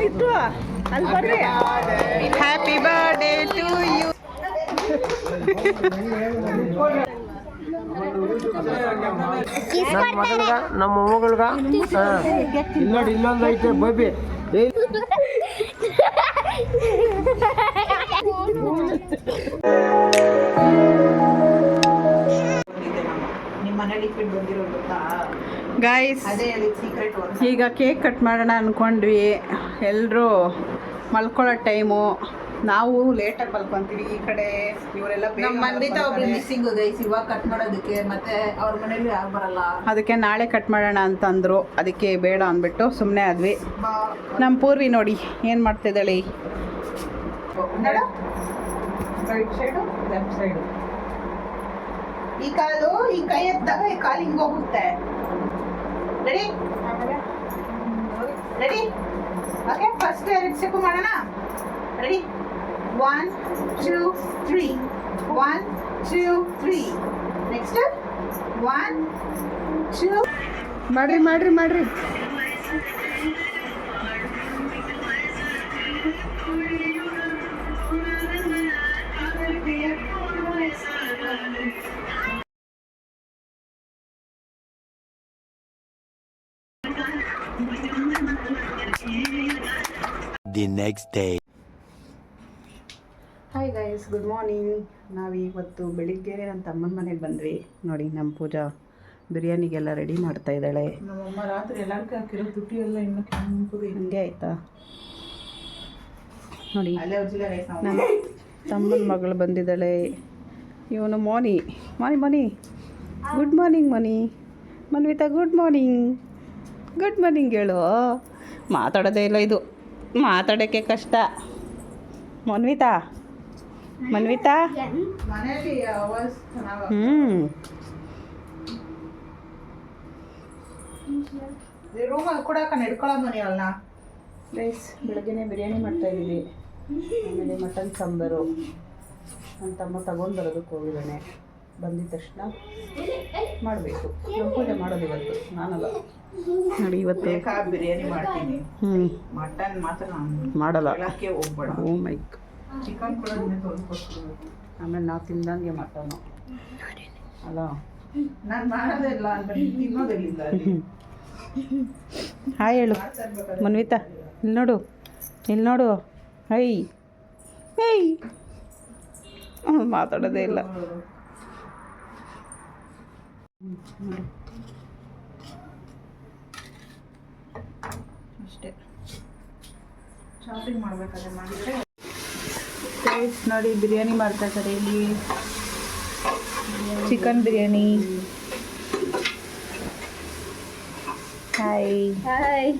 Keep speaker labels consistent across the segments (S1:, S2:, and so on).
S1: ಇತ್ತು ಅಲ್ಲಿ ಬರ್ರಿ. Happy birthday to you.
S2: ನಮ್ಮ ಮೊಮ್ಮಗಳ್ಗ ನೋಡಿ ಇಲ್ಲೊಂದು ಐತೆ ಬೇಬಿ.
S1: ಗೈಸ್ ಈಗ ಕೇಕ್ ಕಟ್ ಮಾಡೋಣ ಅಂದ್ಕೊಂಡ್ವಿ. ಎಲ್ಲರೂ ಮಲ್ಕೊಳ್ಳೋ ಟೈಮು. ನಾವು ಲೇಟಾಗಿ ಮಲ್ಕೊತೀವಿ. ಈ ಕಡೆ ಇವರೆಲ್ಲ
S3: ನಮ್ಮ ಮಂದಿತ ಒಬ್ರು ಮಿಸ್ಸಿಂಗ್ ಗೈಸ್ ಇವಾಗ ಕಟ್ ಮಾಡೋದಕ್ಕೆ. ಮತ್ತೆ ಅವ್ರ ಮನೇಲಿ ಯಾರು ಬರಲ್ಲ,
S1: ಅದಕ್ಕೆ ನಾಳೆ ಕಟ್ ಮಾಡೋಣ ಅಂತಂದರು. ಅದಕ್ಕೆ ಬೇಡ ಅಂದ್ಬಿಟ್ಟು ಸುಮ್ಮನೆ ಆದ್ವಿ. ನಮ್ಮ ಪೂರ್ವಿ ನೋಡಿ ಏನು ಮಾಡ್ತಿದ್ದಾಳೆ.
S3: Right side left side. ಈ ಕಾಲು ಈ ಕೈ ಎತ್ತಾಗ ಈ ಕಾಲು ಹಿಂಗೆ ಹೋಗುತ್ತೆ. Ready ready okay. First 2 step ಮಾಡೋಣ. ರೆಡಿ 1 2 3 1 2 3. ನೆಕ್ಸ್ಟ್ 1 2.
S1: ಮಾಡ್ರಿ
S4: The next day.
S1: Hi guys, good morning. ನಾವಿವತ್ತು ಬೆಳಿಗ್ಗೆ ನನ್ನ ತಮ್ಮನ ಮನೆಗೆ ಬಂದ್ವಿ. ನೋಡಿ ನಮ್ಮ ಪೂಜಾ ಬಿರಿಯಾನಿಗೆಲ್ಲ ರೆಡಿ ಮಾಡ್ತಾ ಇದ್ದಾಳೆ.
S3: ನಮ್ಮಮ್ಮ ರಾತ್ರಿ ಎಲ್ಲರಿಗೂ ಹಾಕಿರೋ ತುಟಿ ಎಲ್ಲ ಇನ್ನೂ ಕೆಂಪುಗೆ
S1: ಹಂಗೆ ಆಯಿತಾ ನೋಡಿ.
S3: ಅಲ್ಲೇ ಉಜ್ಜಿಲ್ಲ ರೈಸ್ ನಾವು.
S1: ನನ್ನ ತಮ್ಮನ ಮಗಳು ಬಂದಿದ್ದಾಳೆ. ಇವನು Moni. Good morning Moni. Manvita good morning ಹೇಳು. ಮಾತಾಡೋದೇ ಇಲ್ಲ ಇದು, ಮಾತಾಡೋಕ್ಕೆ ಕಷ್ಟ. ಮನ್ವಿತಾ
S3: ಮನೆಯಲ್ಲಿ ಆವಾಜ್ ಚೆನ್ನಾಗಿ. ರೂಮಲ್ಲಿ ಕೂಡ ಹಿಡ್ಕೊಳ್ಳೋದು ಮನೆ ಅವಳನ್ನ.
S1: ರೈಸ್ ಬೆಳಗ್ಗೆನೇ ಬಿರಿಯಾನಿ ಮಾಡ್ತಾಯಿದ್ದೀವಿ. ಆಮೇಲೆ ಮಟನ್ ಸಾಂಬಾರು. ನನ್ನ ತಮ್ಮ ತಗೊಂಡು ಬರೋದಕ್ಕೆ ಹೋಗಿದ್ದಾನೆ. ಬಂದಿದ ತಕ್ಷಣ ಮಾಡಬೇಕು. ನಮ್ಮ ಪೂಜೆ ಮಾಡೋದು ಇವತ್ತು, ನಾನಲ್ಲ. ನೋಡಿ ಇವತ್ತು
S3: ಬಿರಿಯಾನಿ ಮಾಡ್ತೀನಿ. ಮಟನ್ ಮಾತ್ರ ನಾನು
S1: ಮಾಡಲ್ಲ.
S3: ಹೋಗ್ಬೇಡ.
S1: ಓ ಮೈಕ್.
S3: ಚಿಕನ್ ಕೂಡ ತೊಳ್ಕೊಡ್ತೀನಿ.
S1: ಆಮೇಲೆ ನಾವು ತಿಂದಂಗೆ ಮಟನು ಅಲ್ಲ.
S3: ನಾನು ಮಾಡೋದೇ ಇಲ್ಲ ಅಂತ ತಿನ್ನೋದಿಲ್ಲ.
S1: ಹಾಯ್ ಹೇಳು ಮನ್ವಿತಾ. ಇಲ್ಲಿ ನೋಡು. ಹೈ ಮಾತಾಡೋದೇ ಇಲ್ಲ.
S3: ಅಷ್ಟೇ. ಶಾಪಿಂಗ್ ಮಾಡಬೇಕಾದ್ರೆ ಮಾಡಿದರೆ
S1: ನೋಡಿ ಬಿರಿಯಾನಿ ಮಾಡ್ತಾ ಇದ್ದಾರೆ ಇಲ್ಲಿ. ಚಿಕನ್ ಬಿರಿಯಾನಿ. ಹಾಯ್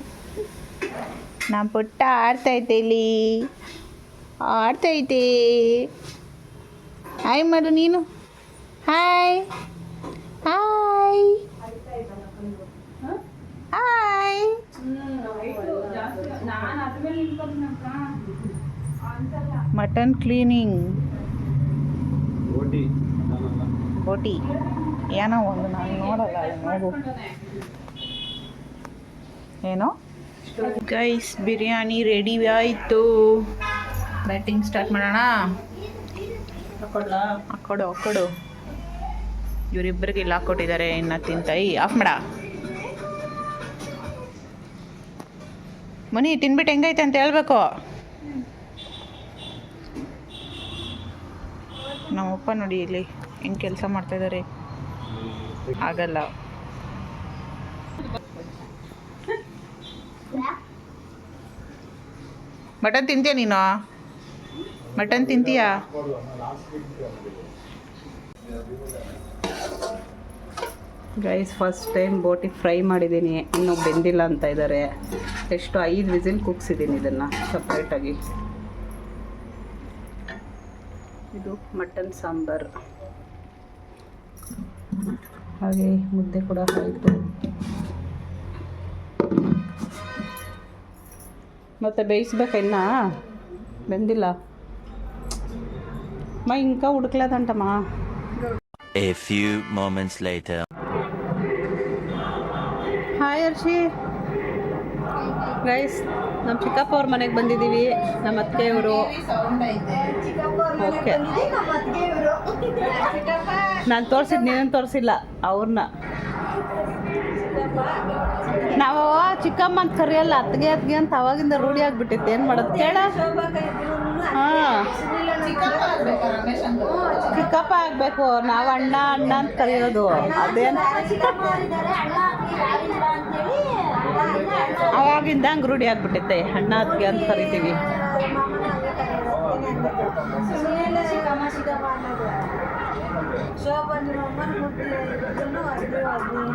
S1: ನಮ್ಮ ಪುಟ್ಟ ಆಡ್ತೈತೆ ಇಲ್ಲಿ. ಹಾಯ್ ಮಾಡು ನೀನು. Hi mutton cleaning. ಬೋಟಿ ಏನೋ ಒಂದು ನಾನು ನೋಡಲ್ಲ. ನೋಡು ಏನೋ. ಗೈಸ್ ಬಿರಿಯಾನಿ ರೆಡಿ ಆಯಿತು. ಬ್ಯಾಟಿಂಗ್ ಸ್ಟಾರ್ಟ್ ಮಾಡೋಣ. ಹಾಕೊಡು. ಇವರಿಬ್ಬರಿಗೆ ಇಲ್ಲಿ ಹಾಕ್ಕೊಟ್ಟಿದ್ದಾರೆ. ಇನ್ನು ತಿಂತಾಯಿ ಆಫ್ ಮಾಡ. ಮನಿ ತಿನ್ಬಿಟ್ಟು ಹೆಂಗೈತೆ ಅಂತ ಹೇಳ್ಬೇಕು. ನಮ್ಮಪ್ಪ ನೋಡಿ ಇಲ್ಲಿ ಹೆಂಗೆ ಕೆಲಸ ಮಾಡ್ತಾಯಿದ್ದಾರೆ. ಆಗಲ್ಲ. ಮಟನ್ ತಿಂತೀಯ ನೀನು? ಮಟನ್ ತಿಂತೀಯಾ? ಗೈಸ್ ಫಸ್ಟ್ ಟೈಮ್ ಬೋಟಿ ಫ್ರೈ ಮಾಡಿದ್ದೀನಿ. ಇನ್ನೂ ಬೆಂದಿಲ್ಲ ಅಂತ ಇದ್ದಾರೆ. ಎಷ್ಟು 5 ವಿಸಿಲ್ ಕೂಗ್ಸಿದ್ದೀನಿ ಇದನ್ನು ಸಪ್ರೇಟಾಗಿ. ಇದು ಮಟನ್ ಸಾಂಬಾರು. ಹಾಗೆ ಮುದ್ದೆ ಕೂಡ ಆಯಿತು. ಮತ್ತು ಬೇಯಿಸ್ಬೇಕಾ? ಇನ್ನ ಬೆಂದಿಲ್ಲ. ఇంకా ఉడకలేదంటమా.
S4: A few moments later.
S1: Hi Arshi. Guys ನಮ್ಮ ಚಿಕ್ಕಪ್ಪ ಅವ್ರ ಮನೆಗೆ ಬಂದಿದ್ದೀವಿ. ನಮ್ಮ ಅತ್ತೆಯವರು.
S3: ಸೌಂಡ್ ಐತೆ.
S1: ಓಕೆ, ನಾನು ತೋರಿಸಿದ್ದು ನೀನೇನು ತೋರಿಸಿಲ್ಲ ಅವ್ರನ್ನ. ನಾವು ಚಿಕ್ಕಮ್ಮ ಅಂತ ಕರೆಯಲ್ಲ, ಅತ್ತಿಗೆ ಅತ್ತಿಗೆ ಅಂತ ಅವಾಗಿಂದ ರೂಢಿ ಆಗ್ಬಿಟ್ಟಿತ್ತು. ಏನು ಮಾಡೋದು ಕೇಳ? ಹಾಂ, ಚಿಕ್ಕಪ್ಪ ಆಗಬೇಕು. ನಾವು ಅಣ್ಣ ಅಣ್ಣ ಅಂತ ಕರೆಯೋದು. ಅದೇನು ಅವಾಗಿಂದ ಹಂಗೆ ರೂಢಿ ಆಗ್ಬಿಟ್ಟೈತೆ. ಅಣ್ಣ ಅತ್ತಿಗೆ ಅಂತ ಕರಿತೀವಿ.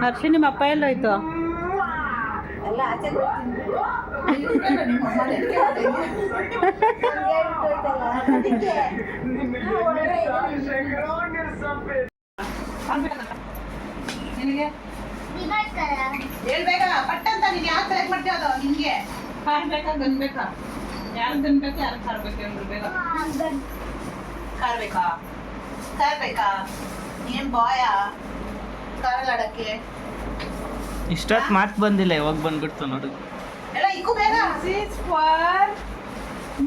S1: ಹರ್ಷಿ, ನಿಮ್ಮ ಅಪ್ಪ ಎಲ್ಲೋಯ್ತು?
S3: ಹೇಳ್ಬೇಕಾ ಪಟ್ಟ ಅಂತ ನೀನ್ ಯಾಕೆ ಸೆಲೆಕ್ಟ್ ಮಾಡ್ತೀವದು ನಿಂಗೆ?
S1: ಕಾರ್ ಬೇಕಾ ಗನ್ ಬೇಕಾ? ಯಾರು ಗನ್ ಬೇಕು, ಯಾರು ಕಾರ್ ಬೇಕು ಅಂದ್ರೆ ಬೇಗ.
S3: ಕಾರ್ ಬೇಕಾ? ಕಾರ್ ಬೇಕಾ? ಏನ್ ಬಾಯ ಕಾರಲ್ಲಿ ಆಡಕ್ಕೆ?
S2: ಇಷ್ಟೊತ್ತು ಮಾತು ಬಂದಿಲ್ಲ, ಇವಾಗ ಬಂದ್ಬಿಡ್ತು ನೋಡು.
S3: ಎಲ್ಲ ಇಕ್ಕು ಬೇಗ.
S1: This is for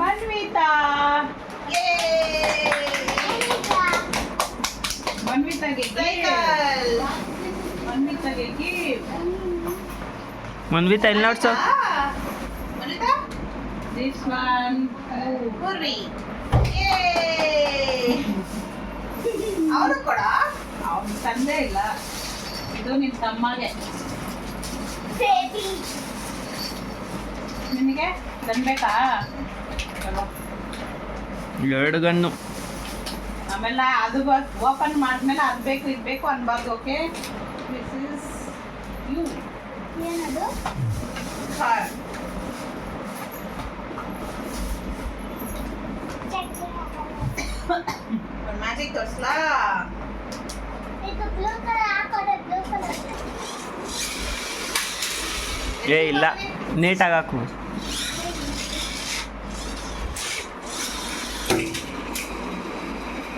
S1: Manvitha. ಮನ್ವಿತಾಗೆ
S3: ಸೈಕಲ್.
S1: ಮನ್ವಿತಾಗೆ ಗಿಫ್ಟ್.
S2: ಮನ್ವಿತಾ ಇಲ್ಲಿ ನೋಡ್ಸು.
S3: Manvitha
S1: This one.
S3: ಪೂರ್ವಿ. ಅವರು ಕೂಡ
S1: ಅವ್ನ ತಂದೆ ಇಲ್ಲ, ಇದು ನಿನ್ನ ತಮ್ಮಗೆ. ನಿನಗೆ ಗನ್ ಬೇಕಾ?
S2: ಎರಡು ಗನ್ನು.
S1: ಆಮೇಲೆ ಅದು ಓಪನ್ ಮಾಡಿದ್ಮೇಲೆ ಅದು ಬೇಕು ಇದು ಬೇಕು ಅನ್ಬಾರ್ದು. Okay, this is you.
S3: ಏನದು? ಕಾರ್. ಒಂದು ಮ್ಯಾಜಿಕ್ ತೋರಿಸ್ಲಾ?
S2: ಏ ಇಲ್ಲ, ನೀಟಾಗಿ ಹಾಕು.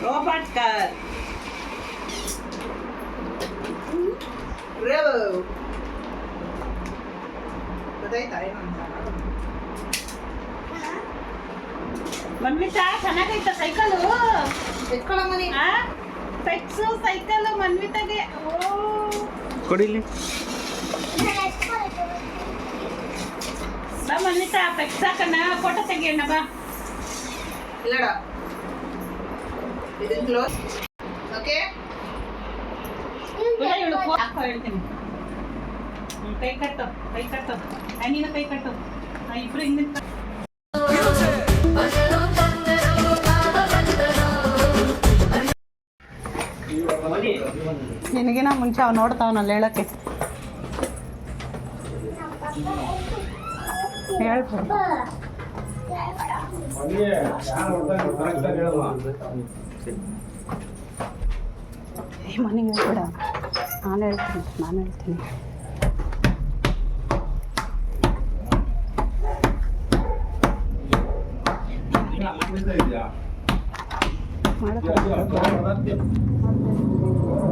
S1: Robot car.
S3: ಗೊತ್ತಾಯ್ತಾ ಏನು ಅಂತ?
S1: ಮನ್ವಿತಾ ಚೆನ್ನಾಗೈತ ಸೈಕಲು.
S3: ಎತ್ಕೊಳ್ಳೋ ಮನೆ.
S1: ಪೆಟ್ಸು ಸೈಕಲ್ ಮನ್ವಿತಾಗೆ.
S2: ಕೊಡಿಲಿ.
S1: ಬಾ ಮನ್ವಿತಾ, ಪೆಟ್ಸ್ ಹಾಕಣ್ಣ, ಫೋಟೋ ತೆಗಿಯೋಣ ಬಾ.
S3: ಇಲ್ಲಡ ಇದನ್ನ ಕ್ಲೋಸ್. ಓಕೆ,
S1: ಹಾಕೋ ಹೇಳ್ತೀನಿ. ಕೈ ಕಟ್ಟು, ಕೈ ಕಟ್ಟು. ನೀನು ಕೈ ಕಟ್ಟು. ಇಬ್ರು ಹಿಂದೆ ನಿನಗಿನ ಮುಂಚೆ ಅವ್ನು ನೋಡ್ತಾವನಲ್ಲಿ ಹೇಳಕ್ಕೆ. ಹೇಳ್ಬೋದು. ಈ ಮನೆಗೆ ಹೇಳ್ಬೇಡ, ನಾನು ಹೇಳ್ತೀನಿ.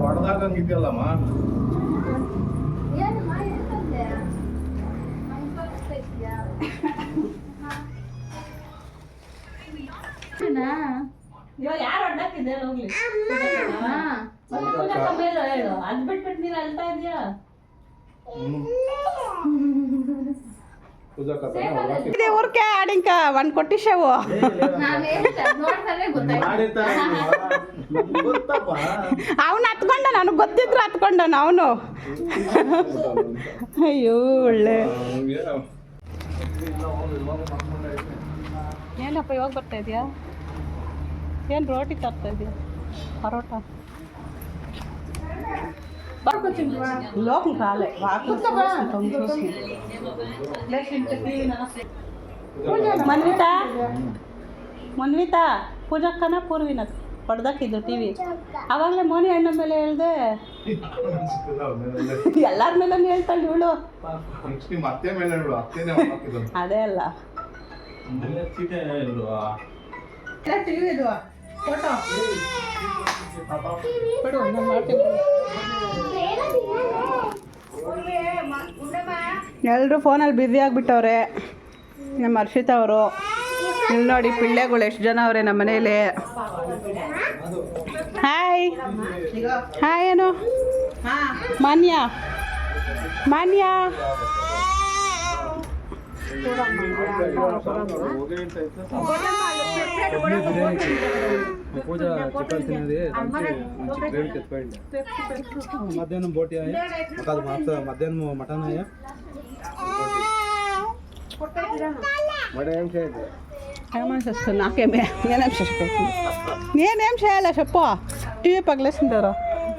S5: ಹೊಡೆದಾಕಂಗಿದ್ಯಲ್ಲಮ್ಮ.
S1: ಇವಾಗ ಯಾರು ಹೊಡ್ದಾಕಿದ್ದೆ ಹೋಗ್ಲಿ. ಹೇಳು, ಅದ್ ಬಿಟ್ಬಿಟ್ಟು ನೀನು ಅಳ್ತಾ ಇದೀಯಾ? ಇದೆ ಊರ್ಕೆ ಆಡಿಂಕ ಒಂದ್ ಕೊಟ್ಟಿಶವು. ಅವನು ಹತ್ಕೊಂಡ, ನನಗೆ ಗೊತ್ತಿದ್ರು ಹತ್ಕೊಂಡನು ಅವನು. ಅಯ್ಯೋ ಒಳ್ಳೆ. ಏನಪ್ಪ ಇವಾಗ ಬರ್ತಾ ಇದೆಯಾ? ಏನು ರೋಟಿ ತರ್ತಾ ಇದೆಯಾ? ಪರೋಟ లోపల రాలే ಮನ್ವಿತಾ ಮನ್ವಿತಾ ಪೂಜಕ್ಕನ ಪೂರ್ವಿನ ಹೊಡೆದಾಕಿದ್ದು ಟಿ ವಿ. ಆವಾಗಲೇ ಮೋನಿ ಅಣ್ಣ ಮೇಲೆ ಹೇಳ್ದೆ, ಎಲ್ಲರ ಮೇಲೆ ಹೇಳ್ತಾಳೆ ಇವಳು. ಅದೇ ಅಲ್ಲ ಟಿವಿ ಇದು ಫೋಟೋ ಬಿಡು, ನಾನು ಮಾಡ್ತೀನಿ. ಎಲ್ಲರೂ ಫೋನಲ್ಲಿ ಬ್ಯುಸಿ ಆಗಿಬಿಟ್ಟವ್ರೆ. ನಮ್ಮ ಹರ್ಷಿತಾ ಅವರು ಇಲ್ಲಿ ನೋಡಿ, ಪಿಳ್ಳೆಗಳು ಎಷ್ಟು ಜನ ಅವರೇ ನಮ್ಮ ಮನೇಲಿ. ಹಾಯ್ ಹಾಯ್ ಏನು ಮಾನ್ಯ ಮಾನ್ಯ
S2: మధ్యాహ్నం బోటి మధ్యాహ్నం మటన్
S1: నేనేం చేయాలా చెప్పు. టీవీ పగలేసింటారు,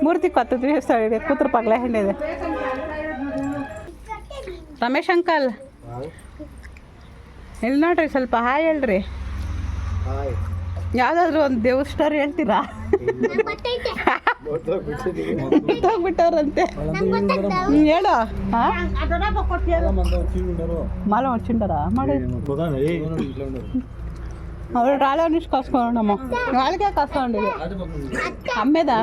S1: మూర్తి కొత్త తీస్తాడు, కూతురు పగలేసిండేది. ರಮೇಶ್ ಅಂಕಲ್ ಇಲ್ಲಿ ನೋಡ್ರಿ, ಸ್ವಲ್ಪ ಹಾಯ್ ಹೇಳ್ರಿ. ಯಾವುದಾದ್ರೂ ಒಂದು ದೇವ್ರ ಸ್ಟೋರಿ ಹೇಳ್ತೀರಾ? ಬಿಟ್ಟವ್ರಂತೆ ಹೇಳು. మాల వచ్చింటారా మరి ಅವ್ರು ರಾಳೆ ನಿಷ್ಠ ಕಾಸ್ಕೊಂಡಮ್ಮ, వాళ్ళకే ಕಾಸ್ಕೊಂಡಿ ಅಮ್ಮೇದಾ.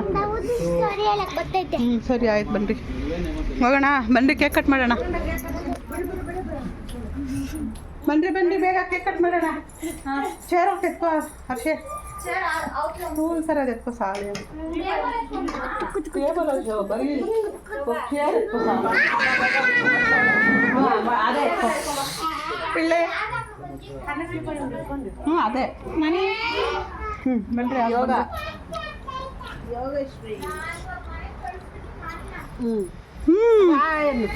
S1: ಸರಿ ಆಯ್ತು, ಬನ್ರಿ ಹೋಗೋಣ, ಬನ್ರಿ ಕೇಕ್ ಕಟ್ ಮಾಡೋಣ. ಬನ್ರಿ ಬನ್ರಿ ಬೇಗ ಕೇಕ್ ಕಟ್ ಮಾಡೋಣ. ಚೇರ್ ಹೋಗಿ ಎತ್ಕೋ ಹರ್ಷೆ, ಸರ್ ಅದು ಎತ್ಕೋ ಸಾಲಿ ಅದೇ ಎತ್ಕೋ ಪಿಳ್ಳೆ. ಹ್ಞೂ ಅದೇ ಬನ್ರಿ ಯೋಗ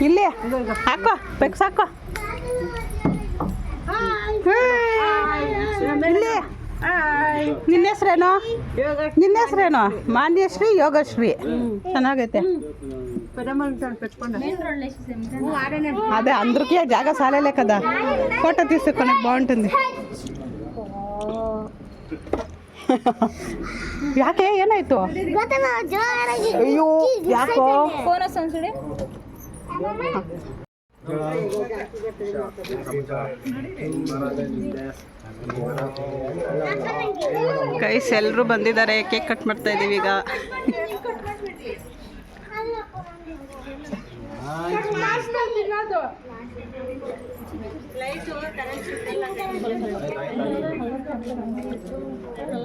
S1: ಇಲ್ಲೇ ಹಾಕೋ, ಬೆಕ್ಸ್ ಹಾಕೋ. ಇಲ್ಲಿ ನಿನ್ನ ಹೆಸ್ರೇನು? ನಿನ್ನ ಹೆಸ್ರೇನು? ಮಾನ್ಯಶ್ರೀ ಯೋಗಶ್ರೀ. ಚೆನ್ನಾಗೈತೆ. అదే అందరికీ జాగా సాలేలే కదా, ఫోటో తీసుకునే బాగుంటుంది. ಯಾಕೆ ಏನಾಯ್ತು? ಅಯ್ಯೋ ಯಾಕೋ ಗೈಸ್ ಎಲ್ಲರೂ ಬಂದಿದ್ದಾರೆ, ಕೇಕ್ ಕಟ್ ಮಾಡ್ತಾ ಇದ್ದೀವಿ ಈಗ.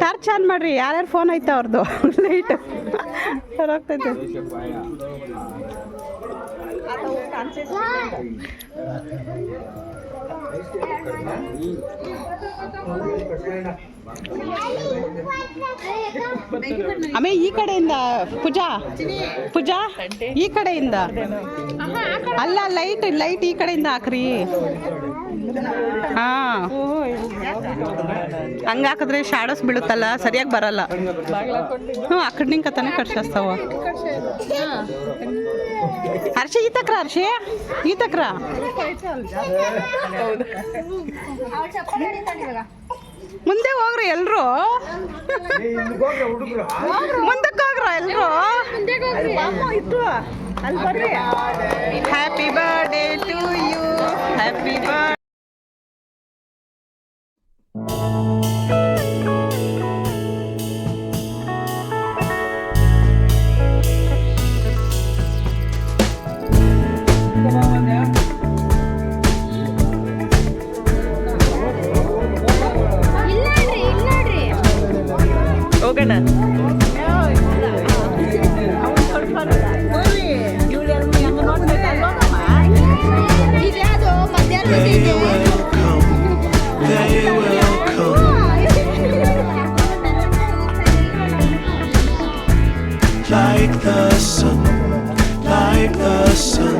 S1: ಟಾರ್ಚ್ ಆನ್ ಮಾಡ್ರಿ, ಯಾರ್ಯಾರು ಫೋನ್ ಐತೆ ಅವ್ರದ್ದು ಲೈಟ್ ಹೋಗ್ತೈತೆ. ಆಮೇಲೆ ಈ ಕಡೆಯಿಂದ ಪೂಜಾ ಪೂಜಾ ಈ ಕಡೆಯಿಂದ ಅಲ್ಲ, ಲೈಟ್ ಲೈಟ್ ಈ ಕಡೆಯಿಂದ ಹಾಕ್ರಿ. ಹಾಂ, ಹಂಗೆ ಹಾಕಿದ್ರೆ ಶಾಡೋಸ್ ಬೀಳುತ್ತಲ್ಲ, ಸರಿಯಾಗಿ ಬರಲ್ಲ. ಹ್ಞೂ, ಆ ಕಡೆ ನಿಂಗೆ ತಾನೇ ಕರ್ಸಿಸ್ತಾವ. ಹರ್ಷಿ ಈ ತಕ್ರ, ಹರ್ಷಿ ಈ ತಕ್ರ. ಮುಂದೆ ಹೋಗ್ರಿ ಎಲ್ರು, ಮುಂದಕ್ಕೆ ಹೋಗ್ರ ಎಲ್ರು. Happy birthday to you, happy birthday. ಹೋಗೋಣ.
S4: Like the sun, like the sun.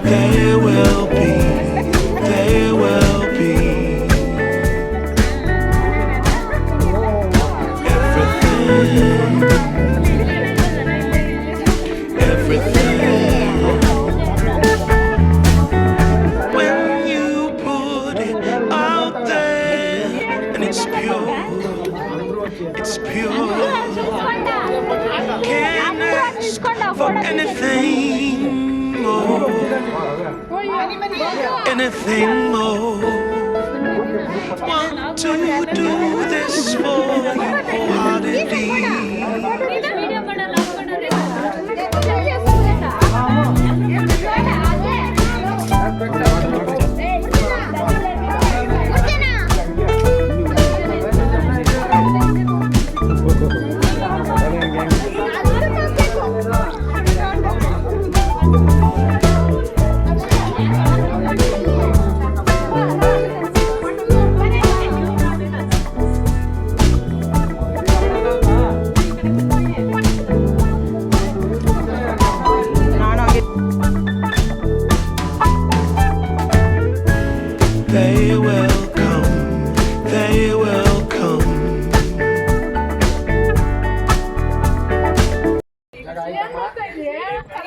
S4: There will be, there will be everything, everything. When you put it out there and it's pure, it's pure. Can't ask for anything more, anything more. Want to do this for you wholeheartedly.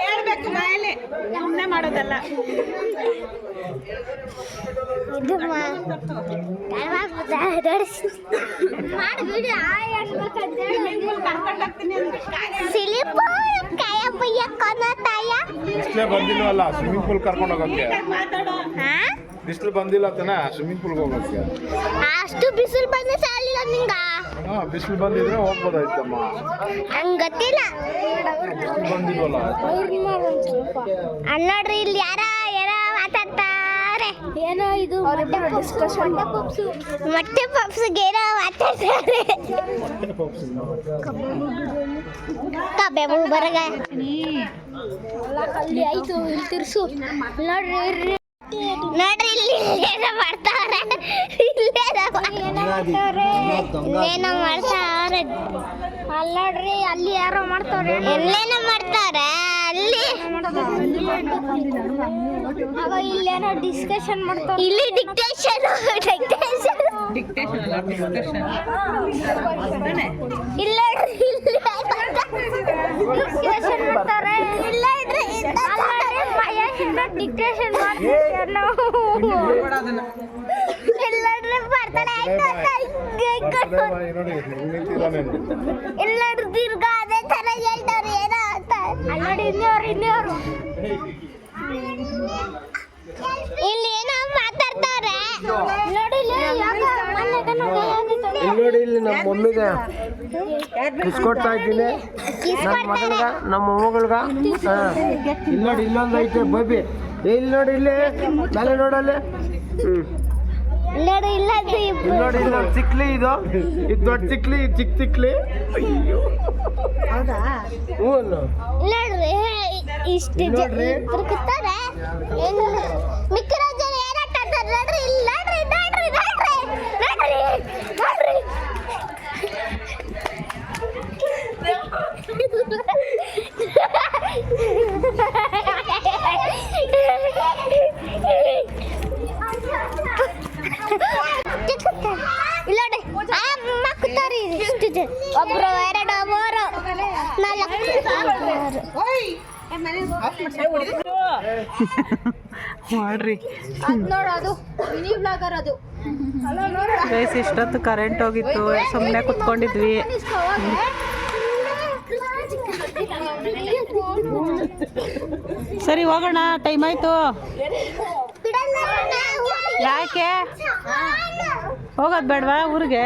S3: ಹೇಳ್ಬೇಕು ಬಾಯಲ್ಲಿ ಸುಮ್ಮನೆ ಮಾಡೋದಲ್ಲ.
S2: ಬಿಸಿಲೇ ಬಂದಿಲ್ವಲ್ಲ swimming pool ಕರ್ಕೊಂಡು ಹೋಗೋಕ್ಕೆ. ಬಿಸಿಲು ಬಂದಿಲ್ಲ ತಾನೆ swimming ಪೂಲ್ಗೆ ಹೋಗೋಕ್ಕೆ.
S5: ಅಷ್ಟು ಬಿಸಿಲು ಬಂದ್ರೆ ಸಾಲಿಲ್ಲ ನಿಂಗ.
S2: ಬಿಸಿಲು ಬಂದಿದ್ರೆ ಹೋಗ್ಬೋದಾಯ್ತಮ್ಮ.
S5: ಹಂಗ್ ಗೊತ್ತಿಲ್ಲ.
S2: ಬಿಸಿಲು ಬಂದಿಲ್ವಲ್ಲ.
S5: ನೋಡ್ರಿ ಇಲ್ಲಿ ಯಾರ ಮಾತಾಡ್ತಾರೆ. ಏನೋ ಇದು ಮೊಟ್ಟೆ ಪಪ್ಸ್ಗೆ ಏನೋ ಮಾತಾಡ್ತಾರೆ. ಕಬ್ಬೆ ಬರಗ ಅಲ್ಲಿ ಆಯ್ತು ಇಲ್ಲಿ ತಿರ್ಸು. ನೋಡ್ರಿ ನೋಡ್ರಿ ಇಲ್ಲಿ ಏನೋ ಮಾಡ್ತಾವ್ರೆ. ಏನೋ ಮಾಡ್ತಾವ್ರೆ ಅಲ್ಲಿ ನೋಡ್ರಿ. ಅಲ್ಲಿ ಯಾರೋ ಮಾಡ್ತಾವ್ರೆ. ಎಲ್ಲೇನೋ ಮಾಡ್ತಾವ್ರೆ ಅಲ್ಲಿ. ಇಲ್ಲೇನೋ ಡಿಸ್ಕಷನ್ ಮಾಡ್ತಾವ್ರೆ. ಇಲ್ಲಿ ಡಿಕ್ಟೇಷನ್ ಇಲ್ಲ ಡಿಸ್ಕಷನ್ ಮಾಡ್ತಾರೆ. ಇಲ್ಲ ಇದ್ರೆ ಡಿಕ್ಟೇಷನ್ ಮಾಡ್ತಾರೆ. ಎಲ್ಲಾದ್ರೂ ಬರ್ತಾನೆ ಎಲ್ಲಾದ್ರೂ ದೀರ್ಘ ಅದೇ ತರ ಹೇಳ್ತಾರೆ ಏನೋ ಅಂತ. ಅಲ್ಲಿ ಇನ್ನೋರು ಇಲ್ಲಿ ಏನೋ ಮಾತಾಡ್ತಾರೆ ನೋಡಿ.
S2: ನೋಡಿ ಇಲ್ಲಿ ನಮ್ಮ ಮಮ್ಮಿಗೆ ಕಿಸ್ ಕೊಡ್ತಾ ಇದ್ದೀನಿ, ನನ್ನ ಮಗಳ್ಗ ನಮ್ಮ ಮೊಮ್ಮಗಳ್ಗ. ಇಲ್ಲಿ ನೋಡಿ ಇಲ್ಲೊಂದು ಐತೆ ಬೇಬಿ. ಇಲ್ಲಿ ನೋಡಿ ಇಲ್ಲಿ ಮೇಲೆ ನೋಡಲ್ಲಿ.
S5: ನೋಡಿ ಇಲ್ಲ
S2: ನೋಡಿ ಇಲ್ಲೊಂದು ಚಿಕ್ಲಿ. ಇದು ದೊಡ್ಡ ಚಿಕ್ಲಿ, ಚಿಕ್ಕ ಚಿಕ್ಲಿ. ಹ್ಞೂ
S5: ನೋಡ್ರಿ ಇಷ್ಟು ಕೂತಾರೆ. ಮಿಕ್ಕಿರೋ ಜನ ಏನಾಗ್ತಾರೆ ನೋಡ್ರಿ. ಇಲ್ಲಿ ನೋಡ್ರಿ ನೋಡ್ರಿ ನೋಡ್ರಿ ನೋಡ್ರಿ ನೋಡ್ರಿ. ಒಬ್ರು 2 3 4
S1: ಮಾಡ್ರಿ
S5: ನೋಡೋದು ಮಿನಿ ಬ್ಲಾಗರ್ ಅದು.
S1: ಗೈಸ್ ಇಷ್ಟೊತ್ತು ಕರೆಂಟ್ ಹೋಗಿತ್ತು, ಸುಮ್ಮನೆ ಕುತ್ಕೊಂಡಿದ್ವಿ. ಸರಿ ಹೋಗೋಣ, ಟೈಮ್ ಆಯ್ತು. ಯಾಕೆ ಹೋಗೋದು ಬೇಡವಾ ಊರಿಗೆ?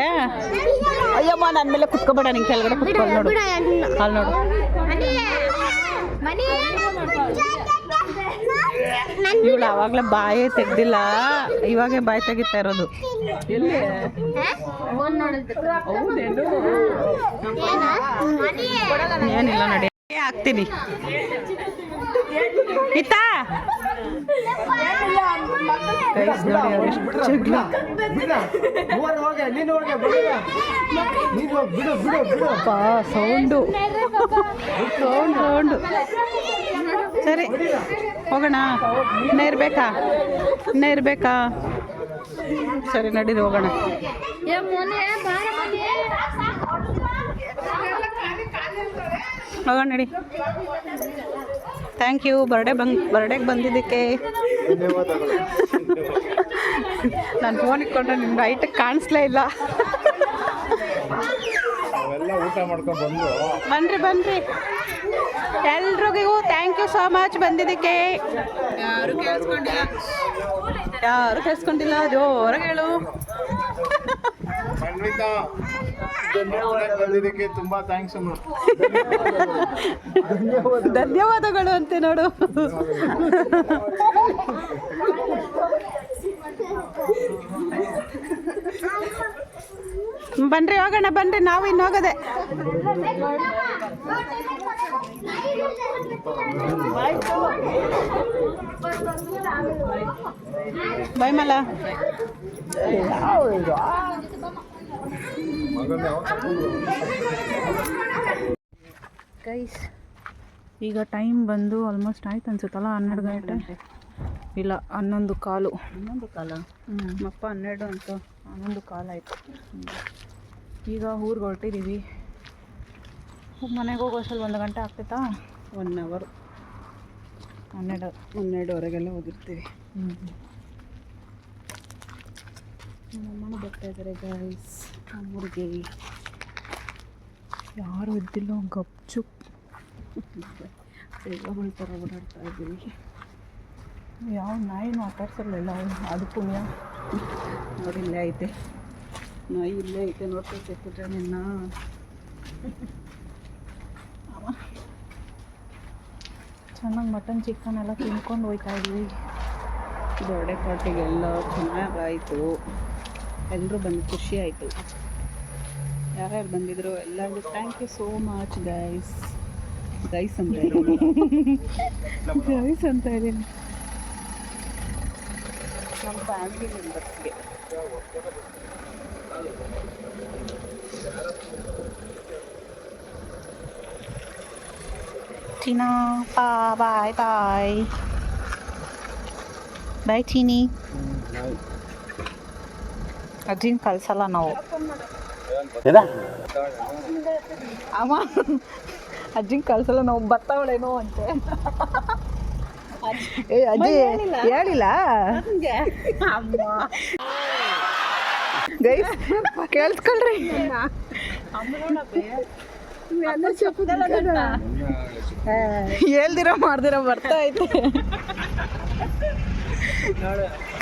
S1: ಅಯ್ಯಮ್ಮ ನನ್ನ ಮೇಲೆ ಕುತ್ಕೋಬೇಡ, ನಿಂಗೆ ಕೆಳಗಡೆ ಕುತ್ಕೊಂಡು ನೋಡು. ಅಲ್ಲಿ ನೋಡು ಇವಳು ಆವಾಗಲೇ ಬಾಯೇ ತೆಗ್ದಿಲ್ಲ, ಇವಾಗೆ ಬಾಯಿ ತೆಗಿತಾ ಇರೋದು. ಎಲ್ಲಿ ಏನಿಲ್ಲ ನಡಿ ಹಾಕ್ತೀನಿ. ಇತ್ತಾ ಸೌಂಡು ಸೌಂಡು. ಸರಿ ಹೋಗೋಣ. ಇನ್ನೂ ಇರ್ಬೇಕಾ? ಸರಿ ನಡೀರಿ ಹೋಗೋಣ. ಹೋಗೋಣ ನಡಿ. ಥ್ಯಾಂಕ್ ಯು ಬರ್ಡೇಗೆ ಬಂದಿದ್ದಕ್ಕೆ. ನಾನು ಫೋನ್ ಇಟ್ಕೊಂಡ್ರೆ ನಿಮ್ಗೆ ಹೈಟಿಗೆ ಕಾಣಿಸ್ಲೇ ಇಲ್ಲ. ಬನ್ರಿ ಎಲ್ರಿಗೂ ಥ್ಯಾಂಕ್ ಯು ಸೋ ಮಚ್ ಬಂದಿದ್ದಕ್ಕೆ. ಯಾರು ಕೇಳಿಸ್ಕೊಂಡಿಲ್ಲ, ಜೋರಾಗಿ ಹೇಳು.
S2: ಬಂದಿದ್ದಕ್ಕೆ ತುಂಬಾ ಥ್ಯಾಂಕ್ಸ್.
S1: ಧನ್ಯವಾದಗಳು ಅಂತೆ ನೋಡು. ಬನ್ರಿ ಹೋಗೋಣ, ಬನ್ರಿ ನಾವು ಇನ್ನು ಹೋಗೋದೆ. ಬಾಯ್ ಮಲ್ಲ. ಗೈಸ್ ಈಗ ಟೈಮ್ ಬಂದು ಆಲ್ಮೋಸ್ಟ್ ಆಯ್ತು ಅನ್ಸುತ್ತಲ್ಲ, 12 ಗಂಟೆ ಇಲ್ಲ 11 ಕಾಲು. 11 ಕಾಲ? ಅಪ್ಪ 12 ಅಂತ 11 ಕಾಲು ಆಯಿತು. ಈಗ ಊರಿಗೆ ಹೊರಟಿದ್ದೀವಿ. ಮನೆಗೆ ಹೋಗೋಷ್ಟಲ್ಲಿ 1 ಗಂಟೆ ಆಗ್ತೈತಾ? 1 hour 12ವರೆಗೆಲ್ಲ ಹೋಗಿರ್ತೀವಿ. ನಮ್ಮಮ್ಮನ ಬರ್ತಾ ಇದ್ದಾರೆ ಗೈಸ್. ನಮ್ಮೂರಿಗೆ ಯಾರು ಇದ್ದಿಲ್ಲ, ಗಪ್ಚುಪ್ ಸೇವೆಗಳ ಥರ ಓಡಾಡ್ತಾ ಇದ್ದೀವಿ. ಯಾವ ನಾಯಿ ಮಾತಾಡ್ಸಲ್ಲ ಅದು ಪುಣ್ಯ. ನೋಡಿ ಇಲ್ಲೇ ಐತೆ ನಾಯಿ, ಇಲ್ಲೇ ಐತೆ ನೋಡ್ತೈತೆ ಪುಟ್ಟ ನಿನ್ನ. ಚೆನ್ನಾಗಿ ಮಟನ್ ಚಿಕನ್ ಎಲ್ಲ ತಿನ್ಕೊಂಡು ಹೋಗ್ತಾ ಇದ್ವಿ. ಬರ್ಡೇ ಪಾರ್ಟಿಗೆಲ್ಲ ಚೆನ್ನಾಗಾಯಿತು. ಎಲ್ಲರೂ ಬಂದು ಖುಷಿ ಆಯಿತು. ಯಾರ್ಯಾರು ಬಂದಿದ್ರು ಎಲ್ಲರಿಗೂ thank you so much guys. Guys ಅಂತ ಇದ್ದೀನಿ ನಮ್ಮ ಫ್ಯಾಮಿಲಿ ಮೆಂಬರ್ಸ್ಗೆ. ಟೀನಾ ಬಾಯ್ ಬಾಯ್ ಬಾಯ್ ಟೀನಿ. ಅಜ್ಜಿನ ಕಳ್ಸಲ್ಲ ನಾವು. ಅಮ್ಮ ಅಜ್ಜಿನ ಕಳ್ಸಲ್ಲ ನಾವು, ಬರ್ತಾವಳೇನೋ ಅಂತೆ. ಏ ಅಜ್ಜಿ ಹೇಳಿಲ್ಲ ಗೈಸ್, ಕೇಳಿಸ್ಕೊಳ್ರಿ. ಹೇಳ್ದಿರ ಮಾಡ್ದಿರ ಬರ್ತಾ ಐತೆ.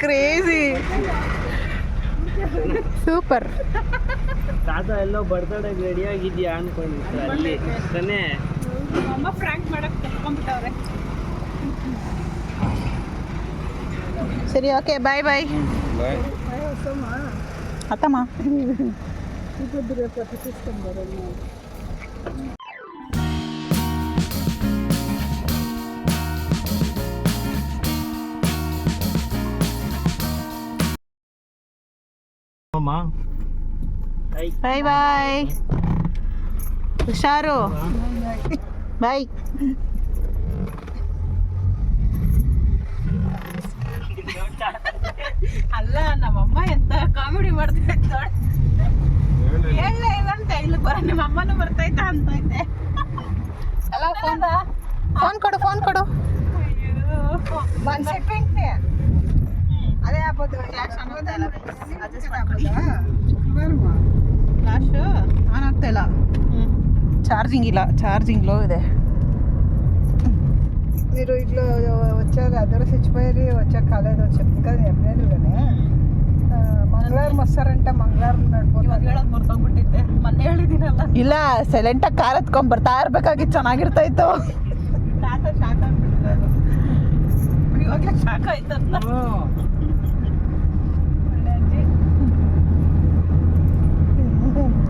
S1: Crazy super.
S2: ತಾತ ಎಲ್ಲೋ ಬರ್ತಡೇ ರೆಡಿ ಆಗಿದ್ಯಾ ಅನ್ಕೊಂಡಿದ್ದೆ ಅಲ್ಲಿ ತಾನೇ.
S1: ಅಮ್ಮ ಫ್ರ್ಯಾಂಕ್ ಮಾಡಕ್ಕೆ ಕರ್ಕೊಂಡ್ಬಿಟ್ಟವ್ರೆ. ಸರಿ ಓಕೆ ಬಾಯ್ ಬಾಯ್ ಅತ್ತಮ್ಮ. ಬಾಯ್ ಬಾಯ್, ಹುಷಾರು, ಬಾಯ್. ಅಲ್ಲ ನಮ್ಮಮ್ಮ ಎಂತ ಕಾಮಿಡಿ ಮಾಡ್ತಾ ಇದ್ದಾಳೆ. ಹೇಳಲೇ ಇವಂತ ಇಲ್ಲಿ ಬರ, ನಿಮ್ಮ ಅಮ್ಮನೂ ಬರ್ತೈತಾ ಅಂತ ಇದ್ದೆ. ಅಲ್ಲ ಫೋನ್ ಕೊಡು, ಫೋನ್ ಕೊಡು. ಅದೇ ಆಗ್ಬೋದು. ಫ್ಲಾಶು ಆನ್ ಆಗ್ತಾ ಇಲ್ಲ, ఛార్జింగ్ ಇಲ್ಲ, ఛార్జింగ్ లో ಇದೆ.
S3: మీరు ఇట్లా వచ్చారు అదర్ చచ్చిపోయి వచ్చాక కాలేదు చెప్తుంది కదా ఏప్రిల్లోనే. మంగళవారం వస్తారంట, మంగళవారం
S1: ಹೇಳೋದು ಮರ್ತೋಗ್ಬಿಟ್ಟಿದ್ದೆ, ಮೊನ್ನೆ ಹೇಳಿದ್ದೀನಲ್ಲ. ಇಲ್ಲ, ಸೈಲೆಂಟಾಗಿ ಕಾರ್ ಎತ್ಕೊಂಡ್ ಬರ್ತಾ ಇರ್ಬೇಕಾಗಿತ್ತು, ಚೆನ್ನಾಗಿರ್ತಾ ಇತ್ತು. ಶಾಕ್ ಆಗ್ಬಿಟ್ಟಿರೋದು ಇವಾಗಲೇ, ಶಾಕ್ ಆಯ್ತಂತ.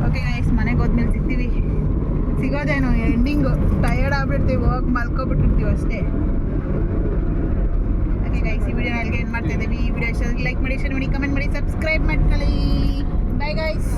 S1: ಓಕೆ ಗೈಸ್, ಮನೆಗೆ ಹೋದ್ಮೇಲೆ ಸಿಗೋದೇನು ಎಂಡಿಂಗು. ಟಯರ್ಡ್ ಆಗ್ಬಿಡ್ತೀವಿ, ಹೋಗಿ ಮಲ್ಕೊಬಿಟ್ಟಿರ್ತೀವಿ ಅಷ್ಟೇ. ಓಕೆ ಗೈಸ್, ಈ ವಿಡಿಯೋ ಅಲ್ಲಿಗೆ ಏನು ಮಾಡ್ತಾ ಇದ್ದೀವಿ. ಈ ವಿಡಿಯೋ ಇಷ್ಟ ಲೈಕ್ ಮಾಡಿ, ಶೇರ್ ಮಾಡಿ, ಕಮೆಂಟ್ ಮಾಡಿ, ಸಬ್ಸ್ಕ್ರೈಬ್ ಮಾಡ್ಕೊಳ್ಳಿ. Bye guys.